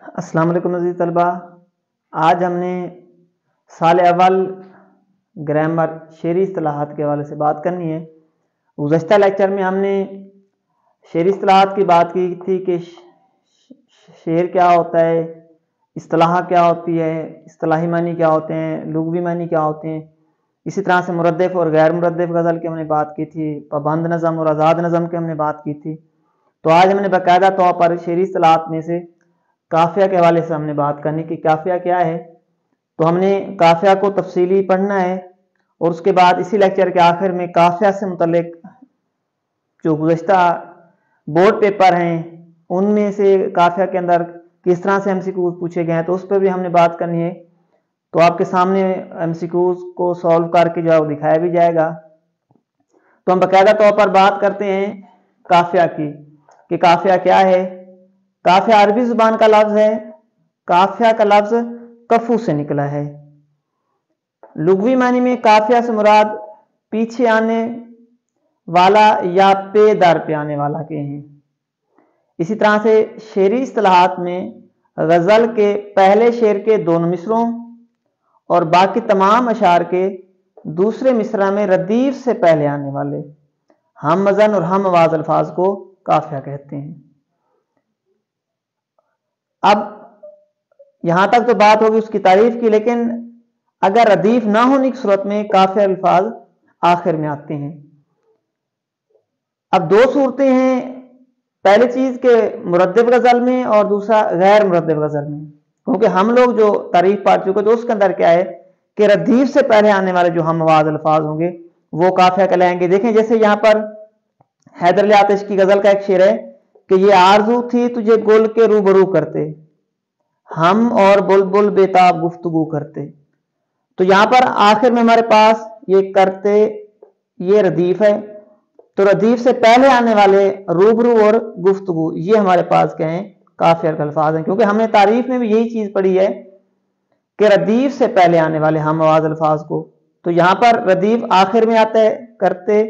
अस्सलाम वालेकुम अज़ीज़ तलबा। आज हमने साल अव्वल ग्रामर शेरी इस्तिलाहात के हवाले से बात करनी है। गुज़श्ता लेक्चर में हमने शेरी इस्तिलाहात की बात की थी कि शेर क्या होता है, इस्तिलाह क्या होती है, इस्तिलाही मानी क्या होते हैं, लुग़वी मानी क्या होते हैं। इसी तरह से मुरद्दिफ़ और गैर मुरद्दिफ़ गज़ल की हमने बात की थी, पाबंद नज़म और आज़ाद नज़म की हमने बात की थी। तो आज हमने बाकायदा तौर पर शेरी इस्तिलाहात में से काफ़िया के हवाले से हमने बात करनी कि काफ़िया क्या है। तो हमने काफ़िया को तफसीली पढ़ना है और उसके बाद इसी लेक्चर के आखिर में काफ़िया से मुतल्लिक जो गुज़श्ता बोर्ड पेपर हैं उनमें से काफ़िया के अंदर किस तरह से एमसीक्यूज पूछे गए हैं तो उस पर भी हमने बात करनी है। तो आपके सामने एमसीक्यूज को सॉल्व करके जो है वो दिखाया भी जाएगा। तो हम बाकायदा तौर पर बात करते हैं काफ़िया की कि काफ़िया क्या है। काफ़िया अरबी जुबान का लफ्ज है। काफ़िया का लफ्ज कफू से निकला है। लुग़वी मानी में काफ़िया से मुराद पीछे आने वाला या पे दर पे आने वाला के हैं। इसी तरह से शेरी इस्तिलाहात में गज़ल के पहले शेर के दोनों मिसरों और बाकी तमाम अशार के दूसरे मिसरा में रदीफ से पहले आने वाले हम मज़न और हम आवाज़ अल्फाज को काफ़िया कहते हैं। अब यहां तक तो बात होगी उसकी तारीफ की, लेकिन अगर रदीफ ना होने की सूरत में काफ़िया अल्फाज आखिर में आते हैं। अब दो सूरतें हैं, पहली चीज के मुरद्दिफ गजल में और दूसरा गैर मुरद्दिफ गजल में। क्योंकि हम लोग जो तारीफ पढ़ चुके तो उसके अंदर क्या है कि रदीफ से पहले आने वाले जो हम आवाज अल्फाज होंगे वो काफ़िया कहलाएंगे। देखें जैसे यहां पर हैदर अली आतिश की गजल का एक शेर है कि ये आरजू थी तुझे गुल के रूबरू करते, हम और बुलबुल बेताब गुफ्तगू करते। तो यहां पर आखिर में हमारे पास ये करते, ये रदीफ है। तो रदीफ से पहले आने वाले रूबरू और गुफ्तगू ये हमारे पास क्या है काफ़िया के अल्फाज हैं। क्योंकि हमने तारीफ में भी यही चीज पढ़ी है कि रदीफ से पहले आने वाले हम आवाज अल्फाज को, तो यहां पर रदीफ आखिर में आता है करते,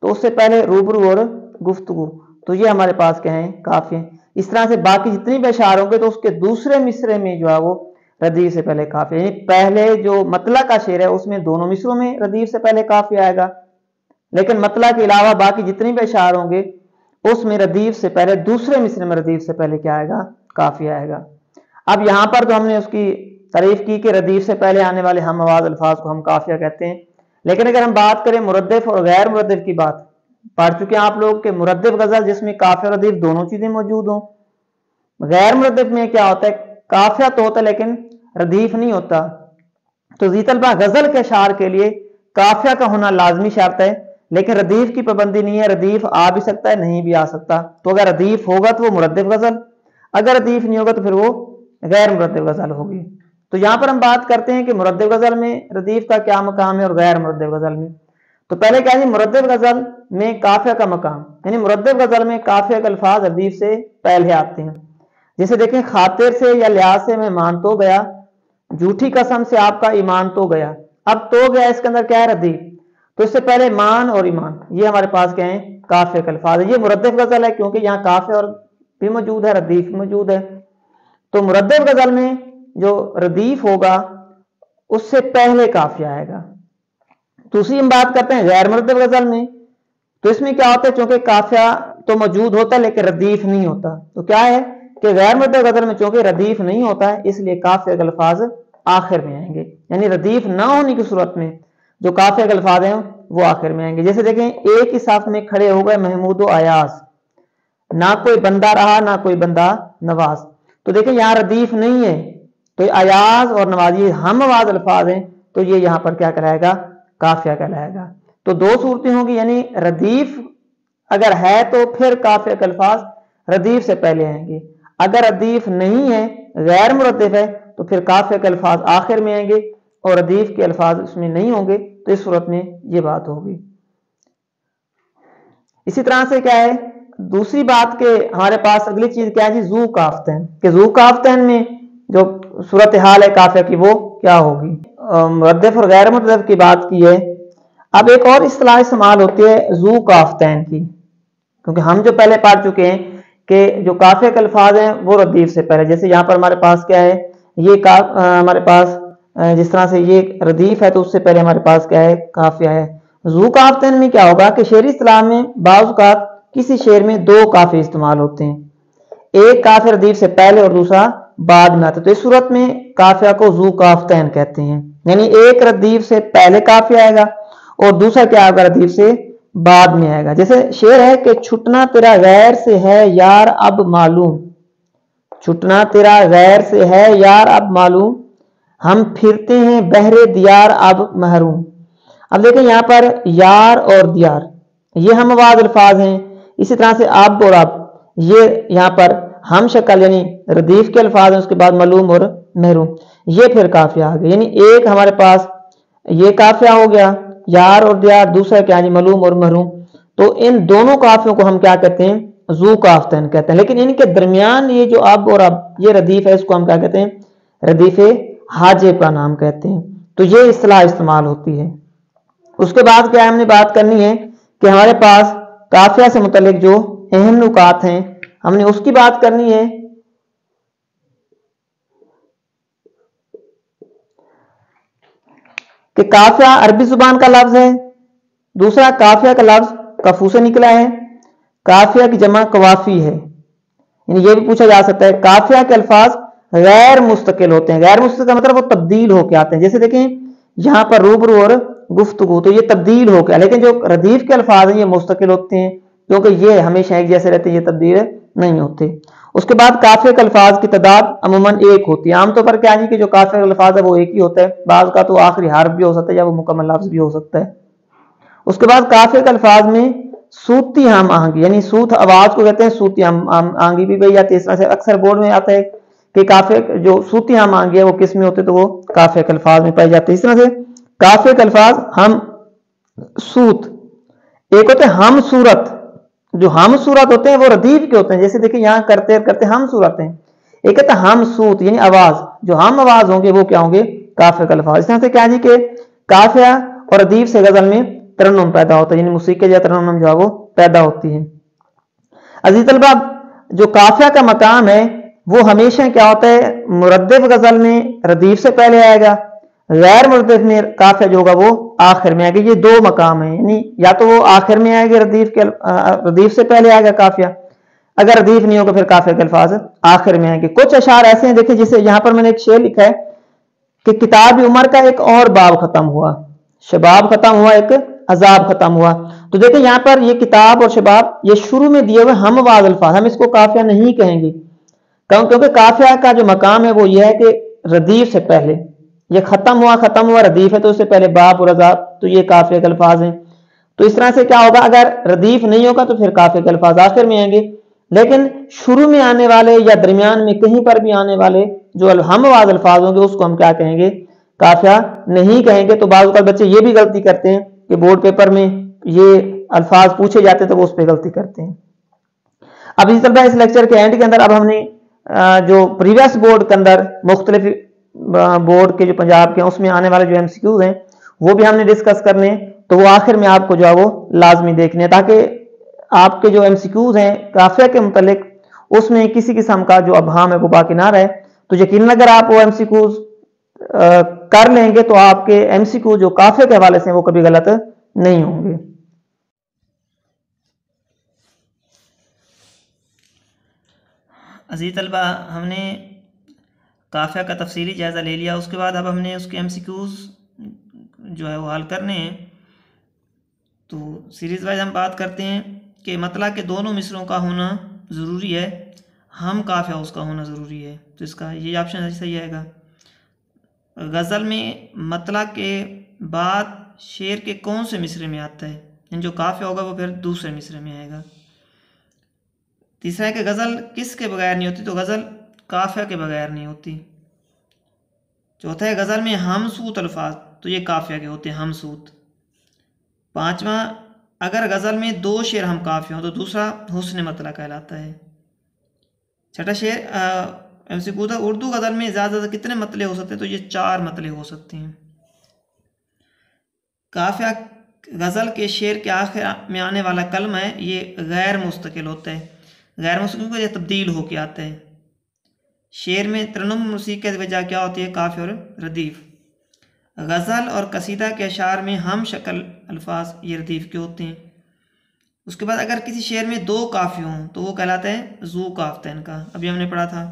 तो उससे पहले रूबरू और गुफ्तगू, तो ये हमारे पास क्या है काफ़िया। इस तरह से बाकी जितनी भी अशार होंगे तो उसके दूसरे मिसरे में जो है वो रदीफ से पहले काफ़िया, यानी पहले जो मतला का शेर है उसमें दोनों मिसरों में रदीफ से पहले काफ़िया आएगा, लेकिन मतला के अलावा बाकी जितनी भी अशार होंगे उसमें रदीफ से पहले दूसरे मिसरे में रदीफ से पहले क्या आएगा काफ़िया आएगा। अब यहां पर तो हमने उसकी तारीफ की कि रदीफ से पहले आने वाले हम आवाज अल्फाज को हम काफ़िया कहते हैं। लेकिन अगर हम बात करें मुरद्दिफ और गैर मुरद्दिफ की, बात पढ़ चुके हैं आप लोग कि मुरद्दिफ गजल जिसमें काफ़िया रदीफ दोनों चीजें मौजूद हों। गैर मुरद्दिफ में क्या होता है काफ़िया तो होता है लेकिन रदीफ नहीं होता। तो जी तलबा गजल के अशार के लिए काफ़िया का होना लाजमी शर्त है, लेकिन रदीफ की पाबंदी नहीं है। रदीफ आ भी सकता है नहीं भी आ सकता। तो अगर रदीफ होगा तो वो मुरद्दिफ गजल, अगर रदीफ नहीं होगा तो फिर वो गैर मुरद्दिफ गजल होगी। तो यहां पर हम बात करते हैं कि मुरद्दिफ गजल में रदीफ का क्या मकाम है और गैर मुरद्दिफ गजल में। तो पहले क्या है मुरद्दिफ गजल में काफ़िया का मकाम, यानी मुरद्दिफ गजल में काफ़िया के अल्फाज रदीफ से पहले आते हैं। जैसे देखें खातिर से या लिहाज से मैं मान तो गया, झूठी कसम से आपका ईमान तो गया। अब तो गया इसके अंदर क्या है रदीफ, तो इससे पहले मान और ईमान ये हमारे पास क्या है काफ़िया के अल्फाज है। ये मुरद्दिफ गजल है क्योंकि यहाँ काफ़िया और भी मौजूद है, रदीफ भी मौजूद है। तो मुरद्दिफ गजल में जो रदीफ होगा उससे पहले काफ़िया आएगा। दूसरी हम बात करते हैं गैर मुरद्दिफ गजल में, तो इसमें क्या होता है चूंकि काफ़िया तो मौजूद होता है लेकिन रदीफ नहीं होता। तो क्या है कि गैर मुरद्दिफ गजल में चूंकि रदीफ नहीं होता है इसलिए काफ़िया के अल्फाज आखिर में आएंगे, यानी रदीफ ना होने की सूरत में जो काफ़िया के अल्फाज हैं वो आखिर में आएंगे। जैसे देखें एक ही साथ में खड़े हो गए महमूद अयास, ना कोई बंदा रहा ना कोई बंदा नवाज। तो देखें यहाँ रदीफ नहीं है, तो अयाज और नवाज ये हम आवाज अल्फाज हैं, तो ये यहाँ पर क्या कहलाएगा काफ़िया कहलाएगा। तो दो सूरतें होंगी, यानी रदीफ अगर है तो फिर काफ़िया के अल्फाज रदीफ से पहले आएंगे, अगर रदीफ नहीं है गैर मुरद्दिफ है तो फिर काफ़िया के अल्फाज आखिर में आएंगे और रदीफ के अल्फाज उसमें नहीं होंगे। तो इस सूरत में ये बात होगी। इसी तरह से क्या है दूसरी बात के हमारे पास अगली चीज क्या है जी जू काफ्तैन, कि जू काफ्तैन में जो सूरत हाल है काफ़िया की वो क्या होगी। मुरद्दिफ और गैर मुरद्दिफ की बात की है। अब एक और इस्तिलाह इस्तेमाल होती है जू काफ्तैन की, क्योंकि हम जो पहले पढ़ चुके हैं कि जो काफिया के अल्फाज हैं वो रदीफ से पहले, जैसे यहाँ पर हमारे पास क्या है, ये हमारे पास जिस तरह से ये रदीफ है तो उससे पहले हमारे पास क्या है, काफिया है। जू काफ्तन में क्या होगा कि शेरी इस्लाम में बाज़ औक़ात किसी शेर में दो काफी इस्तेमाल होते हैं, एक काफिया रदीफ से पहले और दूसरा बाद में आता है, तो इस सूरत में काफिया को जू काफ्तैन कहते हैं, यानी एक रदीफ से पहले काफिया आएगा और दूसरा क्या आएगा, रदीफ से बाद में आएगा। जैसे शेर है कि छुटना तेरा गैर से है यार अब मालूम, छुटना तेरा गैर से है यार अब मालूम, हम फिरते हैं बहरे दियार अब महरूम। अब देखें यहाँ पर यार और दियार ये हम आवाज अल्फाज हैं, इसी तरह से अब और अब ये यहाँ पर हम शक्ल यानी रदीफ के अल्फाज हैं, उसके बाद मालूम और महरूम ये फिर काफिया आ गया, यानी एक हमारे पास ये काफिया हो गया यार और दियार, दूसरा क्या है मालूम और महरूम। तो इन दोनों काफियों को हम क्या कहते हैं, जू काफ्तैन कहते हैं, लेकिन इनके दरमियान ये जो अब और अब ये रदीफ है इसको हम क्या कहते हैं, रदीफ हाजिब का नाम कहते हैं। तो ये इस्तिलाह इस्तेमाल होती है। उसके बाद क्या हमने बात करनी है कि हमारे पास काफिया से मुतल्लिक जो अहम नुकात हैं हमने उसकी बात करनी है। कि काफिया अरबी जुबान का लफ्ज है, दूसरा काफिया का लफ्ज कफू से निकला है, काफिया की जमा कवाफी है, यानी ये भी पूछा जा सकता है काफिया के अल्फाज गैर मुस्तकिल होते हैं, गैर मुस्तकिल का मतलब वो तब्दील होके आते हैं, जैसे देखें यहां पर रूबरू और गुफ्तगू तो ये तब्दील हो गया, लेकिन जो रदीफ के अल्फाज हैं ये मुस्तकिल होते हैं क्योंकि ये हमेशा एक जैसे रहते हैं, ये तब्दील नहीं होते। उसके बाद काफिया के अल्फाज की तादाद अमूमन एक होती है, आमतौर पर क्या है कि जो काफिया का अल्फाज है वो एक ही होता है, बाज का तो आखिरी हर्फ भी हो सकता है या वो मुकम्मल लफ्ज भी हो सकता है। उसके बाद काफिया के अल्फाज में सूती हम आहंगी यानी सूत आवाज को कहते हैं, सूती हम आहंगी भी गई जाती है, इस तरह से अक्सर बोर्ड में आता है कि काफिया जो सूती हम आहंगी है वो किस में होते तो वो काफिया के अल्फाज में पाई जाती है। इस तरह से काफिया के अल्फाज हम सूत, एक होते हैं हम सूरत, जो हम सूरत होते हैं वो रदीफ के होते हैं, जैसे देखिए यहाँ करते करते हम सूरत हैं, एक होता है हम सूत यानी आवाज, जो हम आवाज होंगे वो क्या होंगे, काफिया के अल्फाज। इस तरह से क्या जी कि काफिया और रदीफ से गजल में तरन्नुम पैदा होता है, यानी मूसीक़ी या तरन्नुम जो है वो पैदा होती है। अजीज तलबा जो काफिया का मकाम है वो हमेशा क्या होता है, मुरद्दिफ गजल में रदीफ से पहले आएगा, गैर मुरद्दिफ में काफिया जो होगा वो आखिर में आएगा। ये दो मकाम है, यानी या तो वो आखिर में आएगा रदीफ से पहले आएगा काफिया, अगर रदीफ नहीं होगा फिर काफिया के अल्फाज आखिर में आएंगे। कुछ अशार ऐसे हैं देखिए, जैसे यहां पर मैंने एक शेर लिखा है कि किताब उमर का एक और बाब खत्म हुआ, शबाब खत्म हुआ, एक अजाब खत्म हुआ। तो देखिए यहाँ पर ये किताब और शबाब ये शुरू में दिए हुए हम आवाज अल्फाज, हम इसको काफिया नहीं कहेंगे क्योंकि काफिया का जो मकाम है वो ये है कि रदीफ से पहले ये खत्म हुआ रदीफ है तो उससे पहले बाब और अजाब, तो ये काफिया के अल्फाज हैं। तो इस तरह से क्या होगा, अगर रदीफ नहीं होगा तो फिर काफिया के अल्फाज आखिर में आएंगे, लेकिन शुरू में आने वाले या दरमियान में कहीं पर भी आने वाले जो हम आवाज अल्फाज होंगे उसको हम क्या कहेंगे, काफिया नहीं कहेंगे। तो बाज़ औक़ात बच्चे ये भी गलती करते हैं कि बोर्ड पेपर में ये अल्फाज पूछे जाते हैं तो वो उस पर गलती करते हैं। अब इस तरह इस लेक्चर के एंड के अंदर अब हमने जो प्रीवियस बोर्ड के अंदर मुख्तलिफ बोर्ड के जो पंजाब के उसमें आने वाले जो एमसीक्यूज हैं वो भी हमने डिस्कस करने हैं, तो वो आखिर में आपको जो है वो लाजमी देखने, ताकि आपके जो एमसीक्यूज हैं काफिया के मुतालिक उसमें किसी किस्म का जो अबहाम है वो बाकी ना रहे। तो यकीनन अगर आप वो एमसीक्यूज कर लेंगे तो आपके एमसीक्यू जो काफिया के हवाले से वो कभी गलत नहीं होंगे। अज़ीज़ तलबा हमने काफिया का तफसीली जायज़ा ले लिया, उसके बाद अब हमने उसके एमसीक्यूज़ जो है वो हल करने हैं। तो सीरीज़ वाइज हम बात करते हैं कि मतला के दोनों मिसरों का होना ज़रूरी है, हम काफिया उसका होना ज़रूरी है, तो इसका ये ऑप्शन सही आएगा। गज़ल में मतला के बाद शेर के कौन से मिसरे में आता है, यानी जो काफिया होगा वो फिर दूसरे मिसरे में आएगा। तीसरा है कि गज़ल किसके बगैर नहीं होती, तो गज़ल काफिया के बगैर नहीं होती। चौथा है गज़ल में हमसूत अल्फाज, तो ये काफिया के होते हैं हमसूत। पांचवा, अगर गज़ल में दो शेर हम काफिया हो तो दूसरा हुस्न मतला कहलाता है। छठा शेर एमसीक्यू था, उर्दू गज़ल में ज़्यादा कितने मतले हो सकते हैं, तो ये 4 मतले हो सकते हैं। काफिया गज़ल के शेर के आखिर में आने वाला कलमा है ये गैर मुस्तकिल होता है, गैर मुस्तकिल की वजह तब्दील होके आता है। शेर में तरन्नुम मौसीकी की वजह क्या होती है? काफ़िया और रदीफ़। गज़ल और कसीदा के अशार में हम शक्ल अल्फाज ये रदीफ़ के होते हैं। उसके बाद अगर किसी शेर में दो काफ़िए हों तो वो कहलाता है ज़ू काफ़तैन का, अभी हमने पढ़ा था।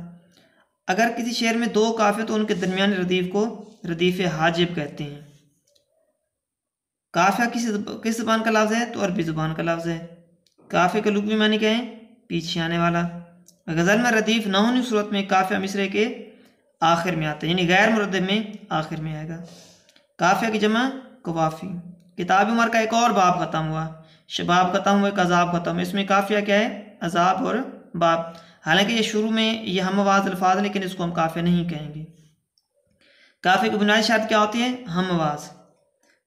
अगर किसी शेर में दो काफ़िए तो उनके दरमियानी रदीफ़ को रदीफ़ हाजिब कहते हैं। काफ़िया किस ज़ुबान का लफ्ज़ है? तो अरबी ज़ुबान का लफ्ज़ है। काफ़िया का लुग़वी मानी क्या है? पीछे आने वाला। गज़ल में रदीफ़ न होने की सूरत में काफ़िया मिसरे के आखिर में आता है, यानी गैर मुरद्दब में आखिर में आएगा। काफ़िया की जमा कवाफ़ी। किताब उमर का एक और बाब ख़त्म हुआ, शबाब ख़त्म हुआ, अज़ाब ख़त्म हुआ। इसमें काफ़िया क्या है? अज़ाब और बाब। हालांकि ये शुरू में ये हम आवाज़ अल्फाज, लेकिन इसको हम काफ़िया नहीं कहेंगे। काफ़िया की बुनियादी शर्त क्या होती है? हम आवाज़।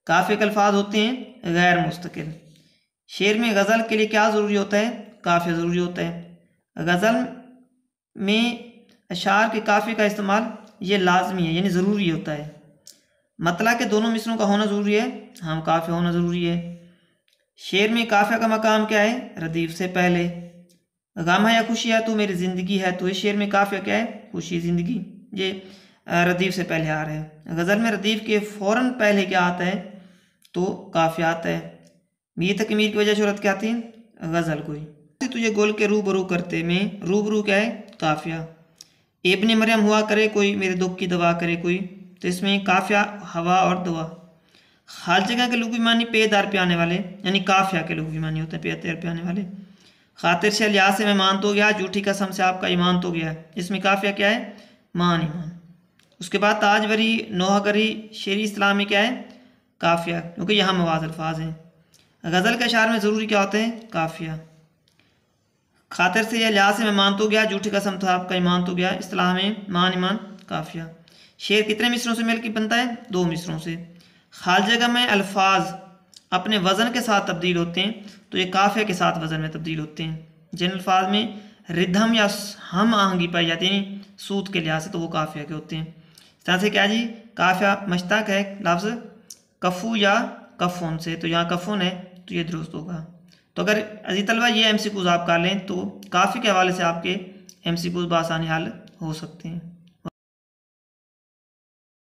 काफ़िया के अल्फाज होते हैं गैर मुस्तकिल। शेर में गज़ल के लिए क्या ज़रूरी होता है? काफ़िया ज़रूरी होता है। गज़ल में अशार के काफ़िए का इस्तेमाल ये लाजमी है, यानी ज़रूरी होता है। मतला के दोनों मिसरों का होना ज़रूरी है, हम काफ़िया होना ज़रूरी है। शेर में काफ़िया का मकाम क्या है? रदीफ़ से पहले। गम है या खुशी है तो मेरी ज़िंदगी है, तो इस शेर में काफ़िया क्या है? खुशी ज़िंदगी, ये रदीफ़ से पहले आ रहा है। गज़ल में रदीफ़ के फ़ौरन पहले क्या आता है? तो काफ़िया आता है। मीर तकमीर की वजह शोहरत क्या आती है? गज़ल कोई तुझे गोल के रूबरू करते में रूबरू क्या है? काफ़िया। इब्ने मरियम हुआ करे कोई, मेरे दुख की दवा करे कोई, तो इसमें काफ़िया हवा और दुआ। खाल जगह के लुग़वी मानी पे दार पे आने वाले, यानी काफ़िया के लुग़वी मानी होते हैं पे दार पे आने वाले। खातिर से लिहाज से मैं मान तो गया, झूठी कसम से आपका ईमान तो गया, इसमें काफ़िया क्या है? मान ईमान। उसके बाद ताजवरी नोहगरी शेरी इस्लाम में क्या है? काफ़िया, क्योंकि यहाँ मवाज़ अल्फाज हैं। गज़ल के अशार में ज़रूरी क्या होते हैं? काफ़िया। खातिर से या लिहाज से मैं मान तो गया, झूठी कसम था आपका ईमान तो गया, इस्लाह में मान ईमान काफ़िया। शेर कितने मिसरों से मिलकर बनता है? दो मिसरों से। खाल जगह में अल्फाज अपने वज़न के साथ तब्दील होते हैं, तो ये काफ़िया के साथ वज़न में तब्दील होते हैं। जिन अल्फाज में रिधम या हम आहंगी पाई जाती है सूत के लिहाज से, तो वो काफ़िया के होते हैं। इस तरह से क्या जी, काफ़िया मश्तक है लफ्ज़ कफ़ू या कफ़ोन से, तो यहाँ कफ़ोन है तो ये दुरुस्त होगा। तो अगर अजीज़ तलबा ये MCQs आप कर लें तो काफ़ी के हवाले से आपके MCQs बआसानी हल हो सकते हैं।